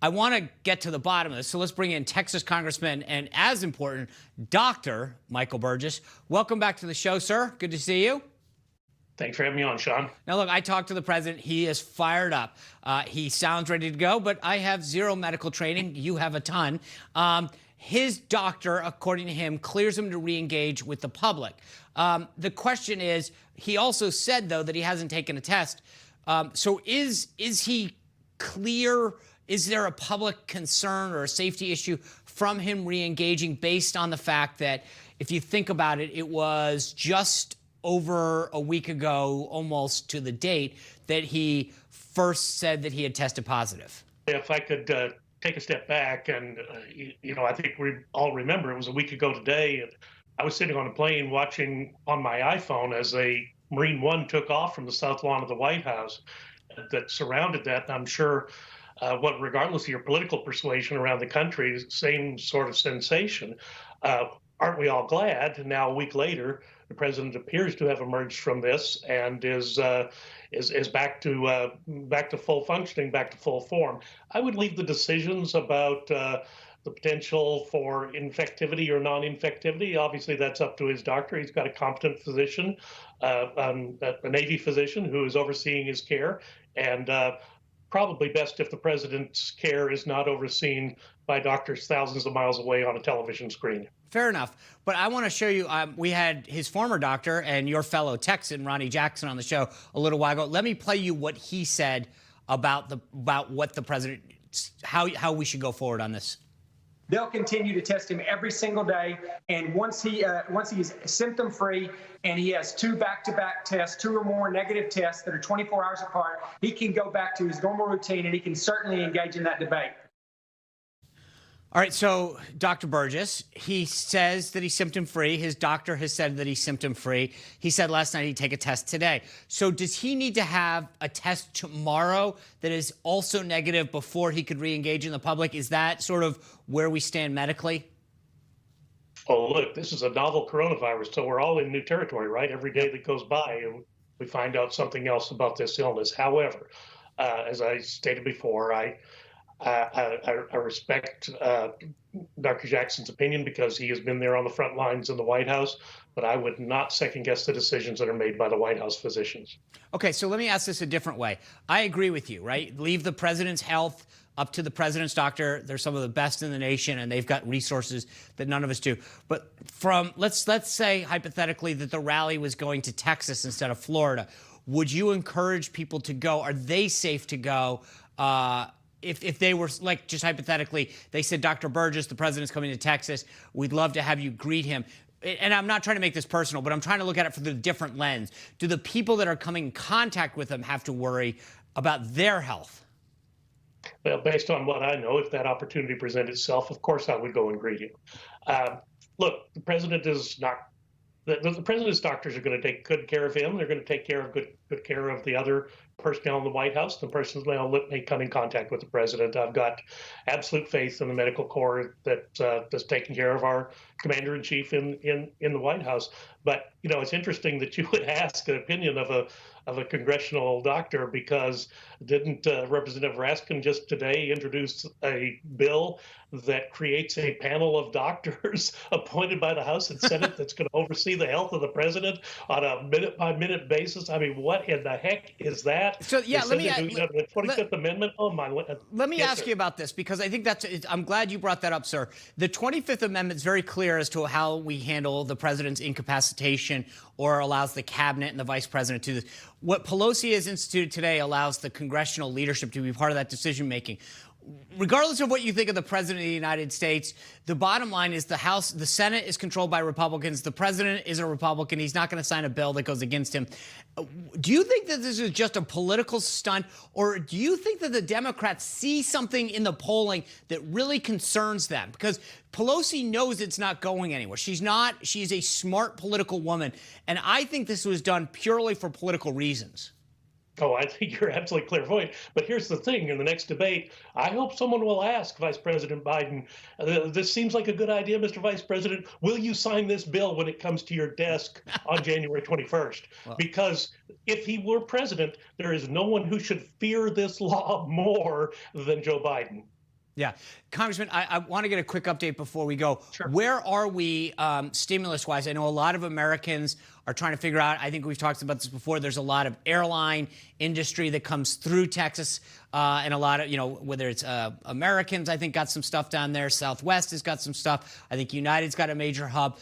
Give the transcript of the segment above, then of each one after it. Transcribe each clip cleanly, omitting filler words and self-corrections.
I want to get to the bottom of this. So let's bring in Texas Congressman and, as important, Dr. Michael Burgess. Welcome back to the show, sir. Good to see you. Thanks for having me on, Sean. Now, look, I talked to the president. He is fired up. He sounds ready to go, but I have zero medical training. You have a ton. His doctor, according to him, clears him to re-engage with the public. The question is, he also said, though, that he hasn't taken a test. So is he clear? Is there a public concern or a safety issue from him re-engaging based on the fact that, if you think about it, it was just over a week ago, almost to the date, that he first said that he had tested positive? If I could take a step back, and I think we all remember it was a week ago today, and I was sitting on a plane watching on my iPhone as a Marine One took off from the south lawn of the White House that surrounded that. And I'm sure, regardless of your political persuasion around the country, same sort of sensation. Aren't we all glad? Now, a week later, the president appears to have emerged from this and is back to full functioning, back to full form. I would leave the decisions about the potential for infectivity or non-infectivity. Obviously, that's up to his doctor. He's got a competent physician, a Navy physician who is overseeing his care, and probably best if the president's care is not overseen by doctors thousands of miles away on a television screen. Fair enough. But I want to show you, we had his former doctor and your fellow Texan, Ronnie Jackson, on the show a little while ago. Let me play you what he said about what the president, how we should go forward on this. They'll continue to test him every single day, and once he is symptom-free and he has 2 back-to-back tests, 2 or more negative tests that are 24 hours apart, he can go back to his normal routine, and he can certainly engage in that debate. All right, so Dr. Burgess, he says that he's symptom-free. His doctor has said that he's symptom-free. He said last night he'd take a test today. So does he need to have a test tomorrow that is also negative before he could re-engage in the public? Is that sort of where we stand medically? Oh, look, this is a novel coronavirus, so we're all in new territory, right? Every day that goes by, we find out something else about this illness. However, as I stated before, I respect Dr. Jackson's opinion because he has been there on the front lines in the White House, but I would not second guess the decisions that are made by the White House physicians. Okay, so let me ask this a different way. I agree with you, right? Leave the president's health up to the president's doctor. They're some of the best in the nation, and they've got resources that none of us do. But let's say hypothetically that the rally was going to Texas instead of Florida. Would you encourage people to go? Are they safe to go? If they were, like, just hypothetically, they said, Dr. Burgess, the president's coming to Texas, we'd love to have you greet him. And I'm not trying to make this personal, but I'm trying to look at it from the different lens. Do the people that are coming in contact with him have to worry about their health? Well, based on what I know, if that opportunity presented itself, of course I would go and greet him. Look, the president is not. The president's doctors are going to take good care of him. They're going to take good care of the other personnel in the White House, the personnel that may come in contact with the president. I've got absolute faith in the medical corps that's taking care of our commander-in-chief in the White House. But it's interesting that you would ask an opinion of a congressional doctor, because didn't Representative Raskin just today introduce a bill that creates a panel of doctors appointed by the House and Senate that's going to oversee the health of the president on a minute-by-minute basis? I mean, what in the heck is that? So yeah, let me the 25th Amendment. Oh my! Let me ask you about this, because I think I'm glad you brought that up, sir. The 25th Amendment is very clear as to how we handle the president's incapacitation, or allows the cabinet and the vice president to do this. What Pelosi has instituted today allows the congressional leadership to be part of that decision making. Regardless of what you think of the president of the United States, the bottom line is the Senate is controlled by Republicans. The president is a Republican. He's not going to sign a bill that goes against him. Do you think that this is just a political stunt, or do you think that the Democrats see something in the polling that really concerns them? Because Pelosi knows it's not going anywhere. She's a smart political woman, and I think this was done purely for political reasons. Oh, I think you're absolutely clairvoyant. But here's the thing. In the next debate, I hope someone will ask Vice President Biden, this seems like a good idea, Mr. Vice President. Will you sign this bill when it comes to your desk on January 21st? Well, because if he were president, there is no one who should fear this law more than Joe Biden. Yeah. Congressman, I want to get a quick update before we go. Sure. Where are we stimulus-wise? I know a lot of Americans are trying to figure out, I think we've talked about this before, there's a lot of airline industry that comes through Texas, and a lot of, whether it's Americans, I think, got some stuff down there. Southwest has got some stuff. I think United's got a major hub.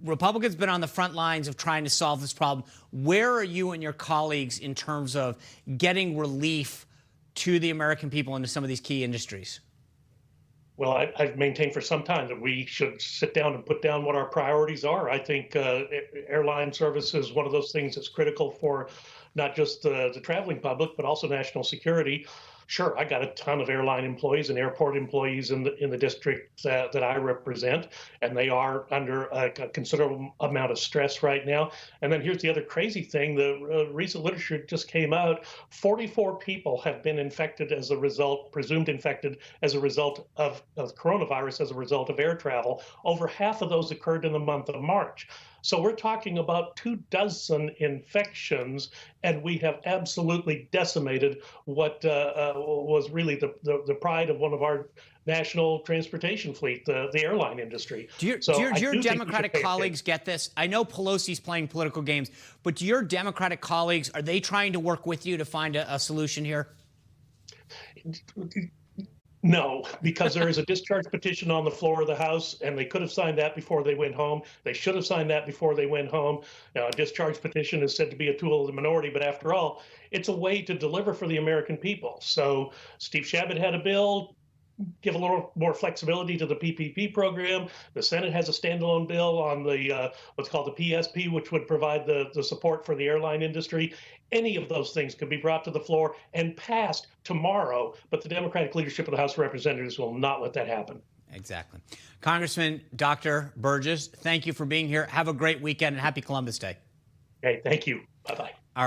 Republicans have been on the front lines of trying to solve this problem. Where are you and your colleagues in terms of getting relief to the American people into some of these key industries? Well, I've maintained for some time that we should sit down and put down what our priorities are. I think airline service is one of those things that's critical for not just the traveling public, but also national security. Sure, I got a ton of airline employees and airport employees in the district that I represent, and they are under a considerable amount of stress right now. And then here's the other crazy thing: the recent literature just came out. 44 people have been infected as a result, presumed infected as a result of coronavirus as a result of air travel. Over half of those occurred in the month of March. So we're talking about 24 infections, and we have absolutely decimated what was really the pride of one of our national transportation fleet, the airline industry. Do your Democratic colleagues get this? I know Pelosi's playing political games, but do your Democratic colleagues, are they trying to work with you to find a solution here? No, because there is a discharge petition on the floor of the House, and they could have signed that before they went home. They should have signed that before they went home. Now, a discharge petition is said to be a tool of the minority, but after all, it's a way to deliver for the American people. So Steve Chabot had a bill, give a little more flexibility to the PPP program. The Senate has a standalone bill on the what's called the PSP, which would provide the support for the airline industry. Any of those things could be brought to the floor and passed tomorrow, but the Democratic leadership of the House of Representatives will not let that happen. Exactly. Congressman Dr. Burgess, thank you for being here. Have a great weekend and happy Columbus Day. Okay, thank you. Bye-bye. All right.